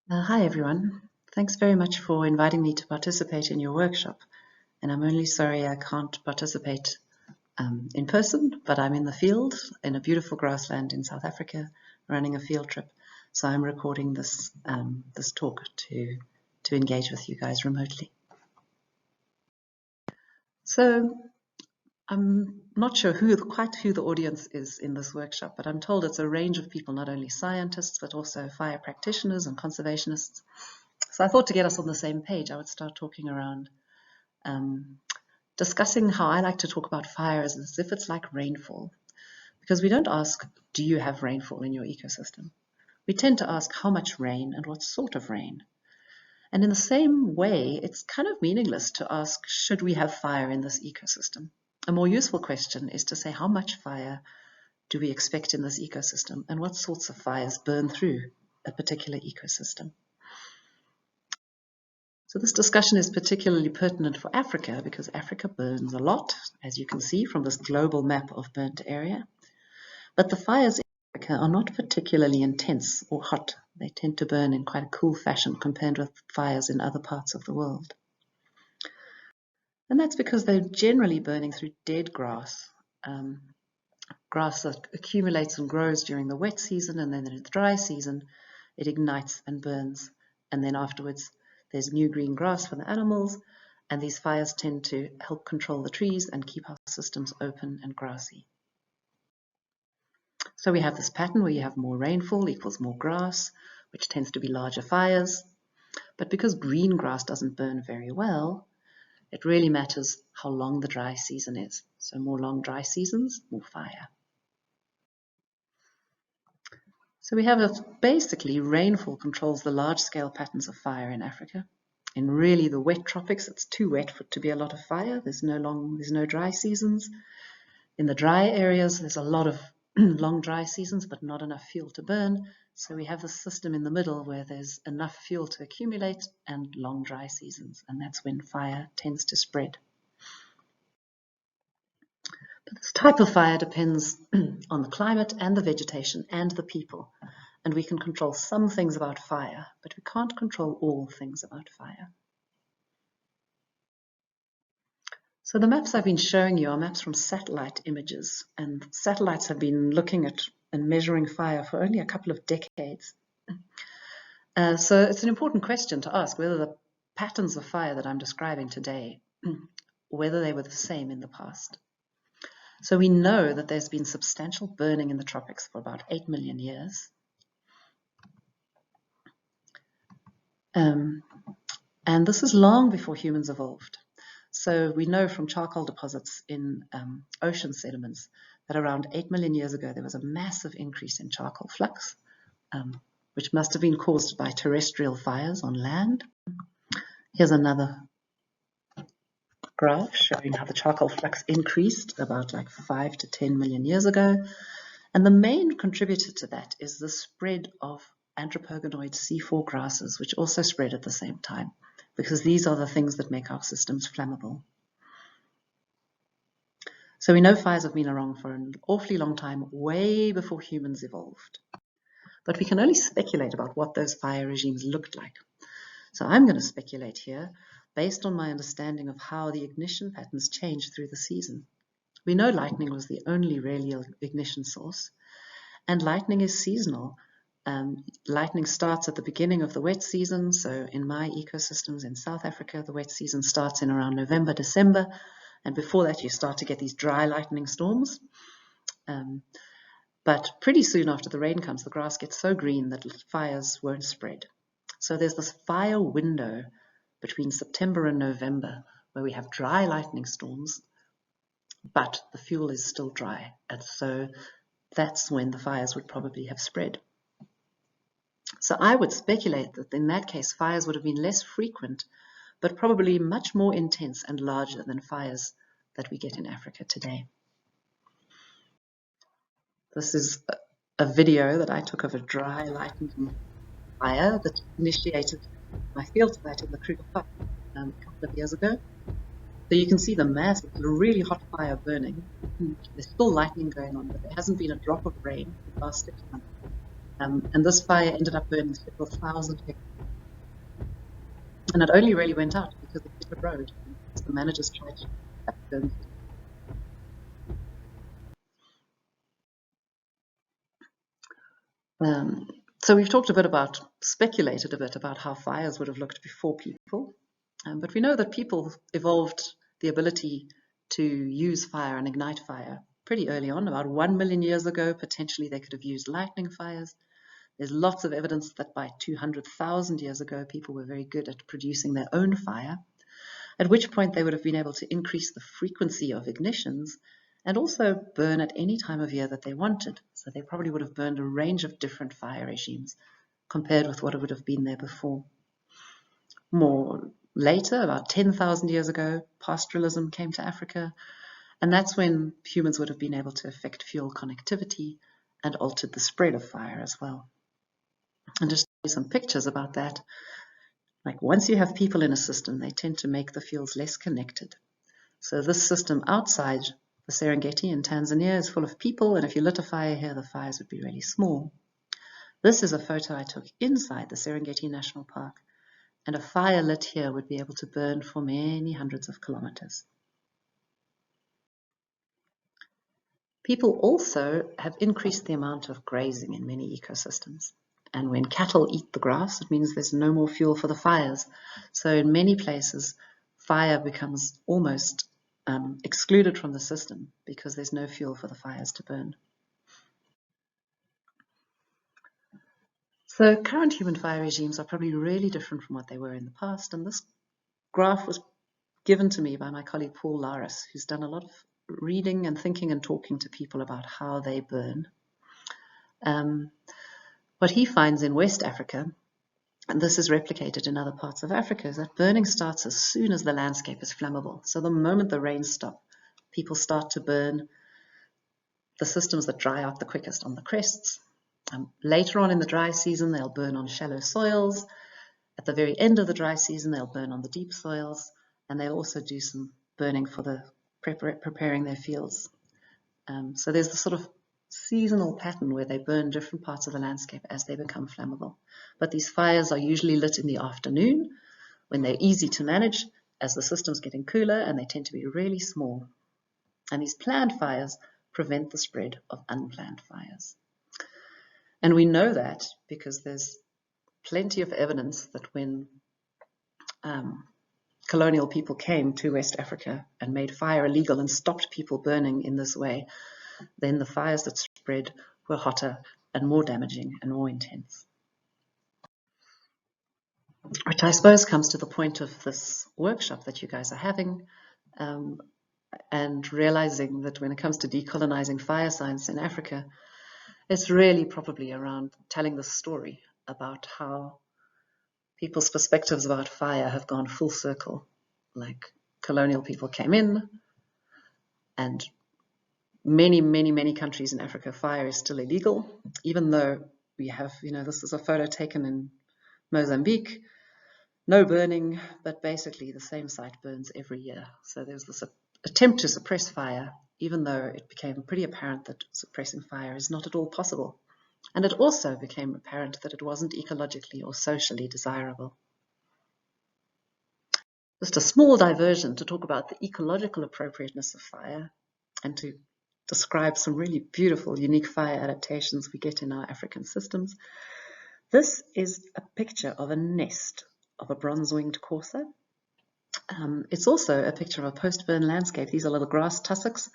Hi everyone. Thanks very much for inviting me to participate in your workshop. And I'm only sorry I can't participate in person, but I'm in the field in a beautiful grassland in South Africa running a field trip. So I'm recording this talk to engage with you guys remotely. So I'm not sure quite who the audience is in this workshop, but I'm told it's a range of people, not only scientists, but also fire practitioners and conservationists. So I thought to get us on the same page, I would start talking around discussing how I like to talk about fire as if it's like rainfall. Because we don't ask, do you have rainfall in your ecosystem? We tend to ask how much rain and what sort of rain. And in the same way, it's kind of meaningless to ask, should we have fire in this ecosystem? A more useful question is to say, how much fire do we expect in this ecosystem, and what sorts of fires burn through a particular ecosystem? So this discussion is particularly pertinent for Africa because Africa burns a lot, as you can see from this global map of burnt area. But the fires in Africa are not particularly intense or hot. They tend to burn in quite a cool fashion compared with fires in other parts of the world. And that's because they're generally burning through dead grass. Grass that accumulates and grows during the wet season, and then in the dry season, it ignites and burns. And then afterwards, there's new green grass for the animals, and these fires tend to help control the trees and keep our systems open and grassy. So we have this pattern where you have more rainfall equals more grass, which tends to be larger fires. But because green grass doesn't burn very well, it really matters how long the dry season is. So more long dry seasons, more fire. So we have basically rainfall controls the large-scale patterns of fire in Africa. In really the wet tropics, it's too wet for it to be a lot of fire. There's no dry seasons. In the dry areas, there's a lot of long dry seasons, but not enough fuel to burn. So we have this system in the middle where there's enough fuel to accumulate and long dry seasons, and that's when fire tends to spread. But this type of fire depends on the climate and the vegetation and the people. And we can control some things about fire, but we can't control all things about fire. So the maps I've been showing you are maps from satellite images, and satellites have been looking at and measuring fire for only a couple of decades. So it's an important question to ask whether the patterns of fire that I'm describing today, whether they were the same in the past. So we know that there's been substantial burning in the tropics for about 8 million years. And this is long before humans evolved. So we know from charcoal deposits in ocean sediments that around 8 million years ago, there was a massive increase in charcoal flux, which must have been caused by terrestrial fires on land. Here's another graph showing how the charcoal flux increased about like 5 to 10 million years ago. And the main contributor to that is the spread of anthropogonoid C4 grasses, which also spread at the same time, because these are the things that make our systems flammable. So we know fires have been around for an awfully long time, way before humans evolved. But we can only speculate about what those fire regimes looked like. So I'm going to speculate here based on my understanding of how the ignition patterns change through the season. We know lightning was the only real ignition source, and lightning is seasonal. Lightning starts at the beginning of the wet season. So in my ecosystems in South Africa, the wet season starts in around November, December. And before that, you start to get these dry lightning storms. But pretty soon after the rain comes, the grass gets so green that fires won't spread. So there's this fire window between September and November where we have dry lightning storms, but the fuel is still dry. And so that's when the fires would probably have spread. So I would speculate that in that case, fires would have been less frequent, but probably much more intense and larger than fires that we get in Africa today. This is a video that I took of a dry lightning fire that initiated my field site in the Kruger Park a couple of years ago. So you can see the massive, really hot fire burning. There's still lightning going on, but there hasn't been a drop of rain for the last 6 months. And this fire ended up burning several thousand hectares. And it only really went out because it hit a road. As the managers tried to burn it. So we've talked a bit about, speculated a bit about how fires would have looked before people. But we know that people evolved the ability to use fire and ignite fire pretty early on. About 1 million years ago, potentially they could have used lightning fires. There's lots of evidence that by 200,000 years ago, people were very good at producing their own fire, at which point they would have been able to increase the frequency of ignitions and also burn at any time of year that they wanted. So they probably would have burned a range of different fire regimes compared with what it would have been there before. More later, about 10,000 years ago, pastoralism came to Africa, and that's when humans would have been able to affect fuel connectivity and altered the spread of fire as well. And just some pictures about that. Like once you have people in a system, they tend to make the fuels less connected. So this system outside the Serengeti in Tanzania is full of people, and if you lit a fire here, the fires would be really small. This is a photo I took inside the Serengeti National Park, and a fire lit here would be able to burn for many hundreds of kilometers. People also have increased the amount of grazing in many ecosystems. And when cattle eat the grass, it means there's no more fuel for the fires. So in many places, fire becomes almost excluded from the system because there's no fuel for the fires to burn. So current human fire regimes are probably really different from what they were in the past. And this graph was given to me by my colleague Paul Laris, who's done a lot of reading and thinking and talking to people about how they burn. What he finds in West Africa, and this is replicated in other parts of Africa, is that burning starts as soon as the landscape is flammable. So the moment the rains stop, people start to burn the systems that dry out the quickest on the crests. Later on in the dry season, they'll burn on shallow soils. At the very end of the dry season, they'll burn on the deep soils, and they'll also do some burning for the preparing their fields. So there's the sort of seasonal pattern where they burn different parts of the landscape as they become flammable. But these fires are usually lit in the afternoon when they're easy to manage as the system's getting cooler, and they tend to be really small. And these planned fires prevent the spread of unplanned fires. And we know that because there's plenty of evidence that when colonial people came to West Africa and made fire illegal and stopped people burning in this way, then the fires that spread were hotter and more damaging and more intense. Which I suppose comes to the point of this workshop that you guys are having, and realizing that when it comes to decolonizing fire science in Africa, it's really probably around telling the story about how people's perspectives about fire have gone full circle. Like colonial people came in, and many countries in Africa, fire is still illegal, even though we have, this is a photo taken in Mozambique, no burning, but basically the same site burns every year. So there's this attempt to suppress fire, even though it became pretty apparent that suppressing fire is not at all possible. And it also became apparent that it wasn't ecologically or socially desirable. Just a small diversion to talk about the ecological appropriateness of fire and to describe some really beautiful, unique fire adaptations we get in our African systems. This is a picture of a nest of a bronze-winged courser. It's also a picture of a post-burn landscape. These are little grass tussocks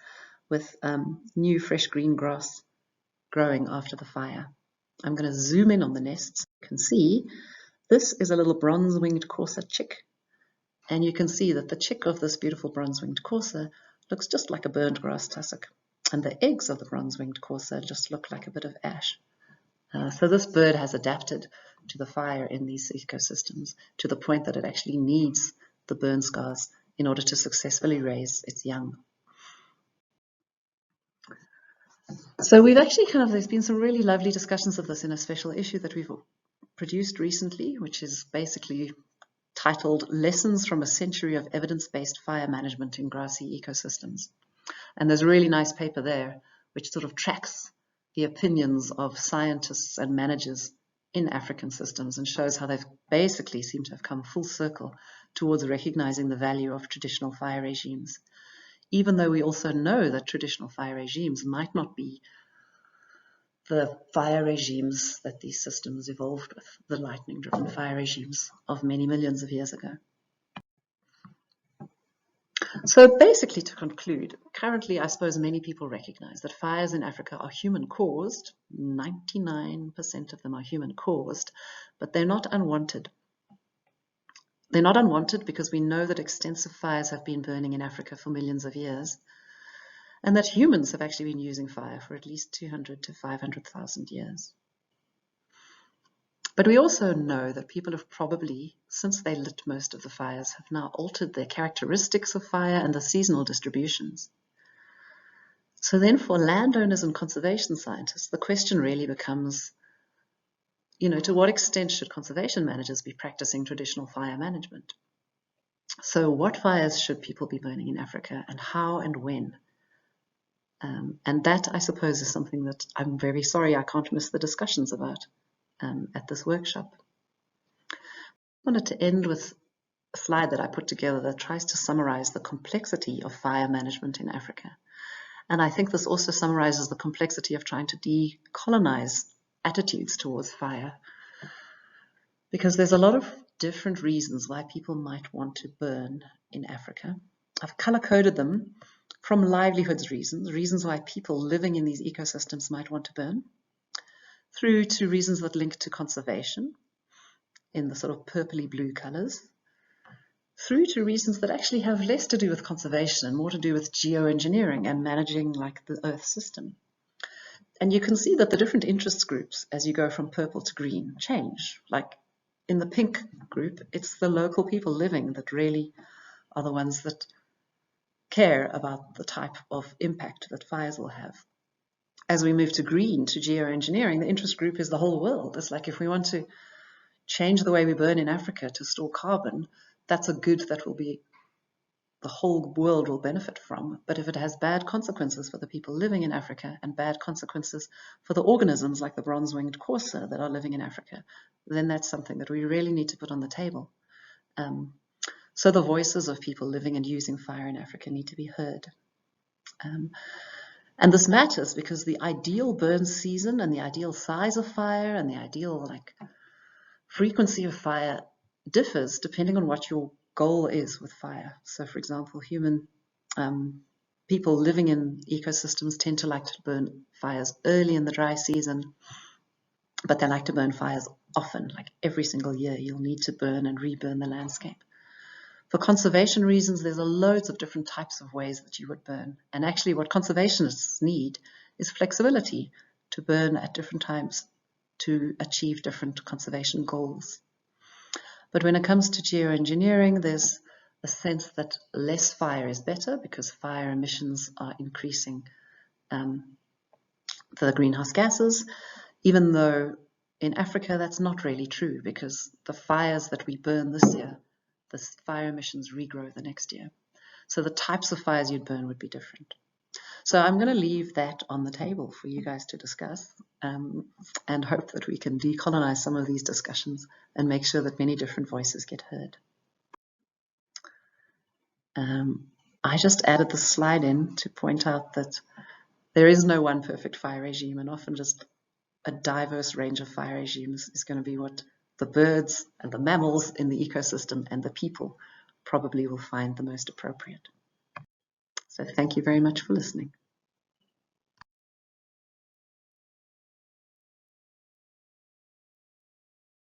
with new fresh green grass growing after the fire. I'm going to zoom in on the nest so you can see this is a little bronze-winged courser chick. And you can see that the chick of this beautiful bronze-winged courser looks just like a burned grass tussock. And the eggs of the bronze-winged courser just look like a bit of ash. So this bird has adapted to the fire in these ecosystems to the point that it actually needs the burn scars in order to successfully raise its young. So we've actually there's been some really lovely discussions of this in a special issue that we've produced recently, which is basically titled Lessons from a Century of Evidence-Based Fire Management in Grassy Ecosystems. And there's a really nice paper there which sort of tracks the opinions of scientists and managers in African systems and shows how they've basically seemed to have come full circle towards recognizing the value of traditional fire regimes, even though we also know that traditional fire regimes might not be the fire regimes that these systems evolved with, the lightning-driven fire regimes of many millions of years ago. So basically, to conclude, currently I suppose many people recognize that fires in Africa are human-caused. 99% of them are human-caused, but they're not unwanted. They're not unwanted because we know that extensive fires have been burning in Africa for millions of years, and that humans have actually been using fire for at least 200 to 500,000 years. But we also know that people have probably, since they lit most of the fires, have now altered their characteristics of fire and the seasonal distributions. So then for landowners and conservation scientists, the question really becomes, to what extent should conservation managers be practicing traditional fire management? So what fires should people be burning in Africa, and how and when? And that, I suppose, is something that I'm very sorry I can't miss the discussions about at this workshop. I wanted to end with a slide that I put together that tries to summarize the complexity of fire management in Africa. And I think this also summarizes the complexity of trying to decolonize attitudes towards fire, because there's a lot of different reasons why people might want to burn in Africa. I've color-coded them from livelihoods reasons why people living in these ecosystems might want to burn, through to reasons that link to conservation in the sort of purpley blue colors, through to reasons that actually have less to do with conservation and more to do with geoengineering and managing like the Earth system. And you can see that the different interest groups, as you go from purple to green, change. Like in the pink group, it's the local people living that really are the ones that care about the type of impact that fires will have. As we move to green, to geoengineering, the interest group is the whole world. It's like if we want to change the way we burn in Africa to store carbon, that's a good that will be the whole world will benefit from. But if it has bad consequences for the people living in Africa and bad consequences for the organisms like the bronze-winged courser that are living in Africa, then that's something that we really need to put on the table. So the voices of people living and using fire in Africa need to be heard. And this matters because the ideal burn season and the ideal size of fire and the ideal frequency of fire differs depending on what your goal is with fire. So for example, human people living in ecosystems tend to like to burn fires early in the dry season, but they like to burn fires often, like every single year you'll need to burn and reburn the landscape. For conservation reasons, there's loads of different types of ways that you would burn. And actually what conservationists need is flexibility to burn at different times to achieve different conservation goals. But when it comes to geoengineering, there's a sense that less fire is better because fire emissions are increasing the greenhouse gases, even though in Africa that's not really true because the fires that we burn this year, the fire emissions regrow the next year. So the types of fires you'd burn would be different. So I'm going to leave that on the table for you guys to discuss and hope that we can decolonize some of these discussions and make sure that many different voices get heard. I just added this slide in to point out that there is no one perfect fire regime, and often just a diverse range of fire regimes is going to be what the birds and the mammals in the ecosystem and the people probably will find the most appropriate. So thank you very much for listening.